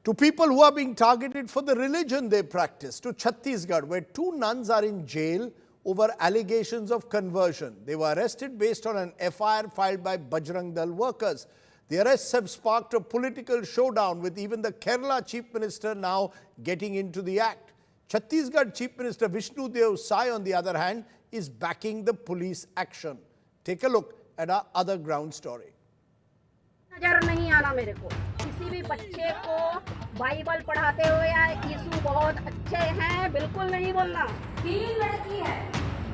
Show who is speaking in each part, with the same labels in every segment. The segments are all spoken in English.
Speaker 1: To people who are being targeted for the religion they practice, to Chhattisgarh, where two nuns are in jail over allegations of conversion. They were arrested based on an FIR filed by Bajrang Dal workers. The arrests have sparked a political showdown, with even the Kerala Chief Minister now getting into the act. Chhattisgarh Chief Minister Vishnu Dev Sai, on the other hand, is backing the police action. Take a look at our other ground story.
Speaker 2: नजर नहीं आना मेरे को किसी भी बच्चे को Bible पढ़ाते हुए या यीशु बहुत अच्छे हैं बिल्कुल नहीं बोलना। 3 लड़की है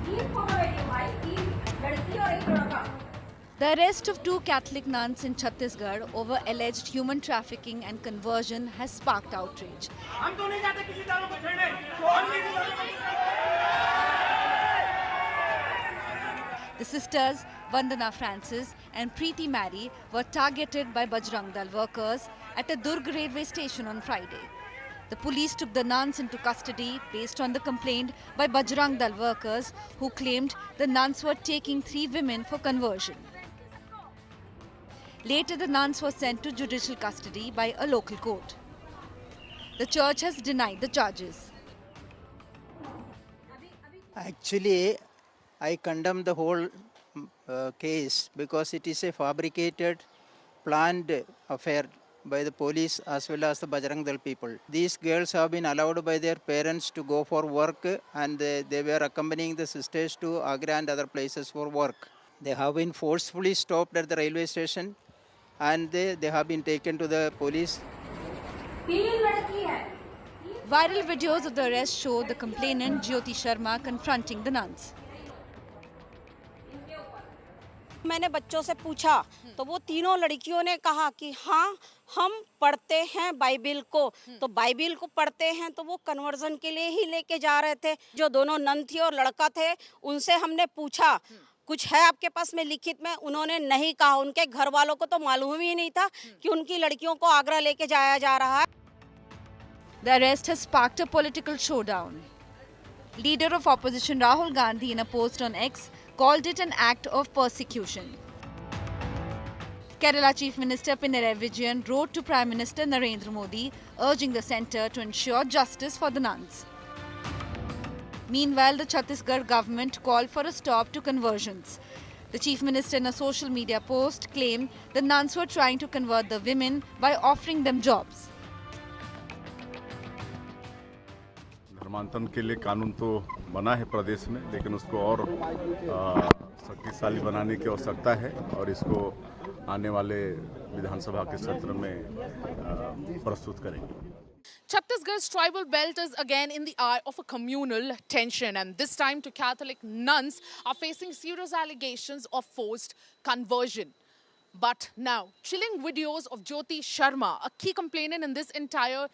Speaker 2: 3 फोटो बेटी भाई 3 लड़की और 1 लड़का।
Speaker 3: The arrest of 2 Catholic nuns in Chhattisgarh over alleged human trafficking and conversion has sparked outrage.
Speaker 4: हम तो नहीं जाते किसी दारों को छेड़ने।
Speaker 3: The sisters Vandana Francis and Preeti Mary were targeted by Bajrang Dal workers at a Durg railway station on Friday. The police took the nuns into custody based on the complaint by Bajrang Dal workers, who claimed the nuns were taking 3 women for conversion. Later, the nuns were sent to judicial custody by a local court. The church has denied the charges.
Speaker 5: Actually, I condemn the whole case because it is a fabricated, planned affair by the police as well as the Bajrang Dal people. These girls have been allowed by their parents to go for work, and they were accompanying the sisters to Agra and other places for work. They have been forcefully stopped at the railway station, and they have been taken to the police.
Speaker 3: Viral videos of the arrest show the complainant Jyoti Sharma confronting the nuns.
Speaker 6: मैंने बच्चों से पूछा तो वो तीनों लड़कियों ने कहा कि हाँ हम पढ़ते हैं बाइबिल को। तो बाइबिल को पढ़ते हैं तो वो कन्वर्जन के लिए ही लेके जा रहे थे। जो दोनों नन थी और लड़का थे उनसे हमने पूछा कुछ है आपके पास में लिखित में, उन्होंने नहीं कहा। उनके घर वालों को तो मालूम ही नहीं था कि उनकी लड़कियों को आगरा लेके जाया जा रहा है।
Speaker 3: The arrest has sparked a political showdown. Leader of opposition Rahul Gandhi, in a post on X, called it an act of persecution. Kerala Chief Minister Pinarayi Vijayan wrote to Prime Minister Narendra Modi, urging the centre to ensure justice for the nuns. Meanwhile, the Chhattisgarh government called for a stop to conversions. The Chief Minister, in a social media post, claimed the nuns were trying to convert the women by offering them jobs.
Speaker 7: धर्मांतरण के लिए कानून तो बना है प्रदेश में, लेकिन उसको और शक्तिशाली बनाने की आवश्यकता है और इसको आने वाले विधानसभा के सत्र में प्रस्तुत करेंगे.
Speaker 8: Chhattisgarh's tribal belt is again in the eye of a communal tension, and this time two Catholic nuns are facing serious allegations of forced conversion. But now, chilling videos of Jyoti Sharma, a key complainant in this entire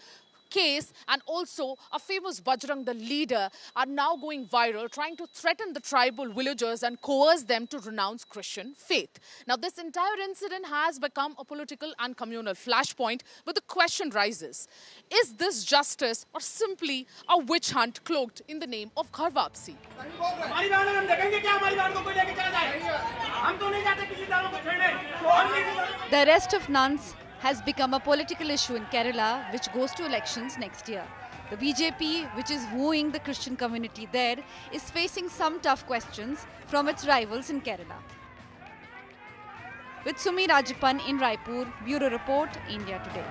Speaker 8: case and also a famous Bajrang Dal leader, are now going viral, trying to threaten the tribal villagers and coerce them to renounce Christian faith. Now, this entire incident has become a political and communal flashpoint, but the question rises, is this justice or simply a witch hunt cloaked in the name of Ghar Wapsi?
Speaker 3: The arrest of nuns has become a political issue in Kerala, which goes to elections next year. The BJP, which is wooing the Christian community there, is facing some tough questions from its rivals in Kerala. With Sumi Rajapan in Raipur, Bureau Report, India Today.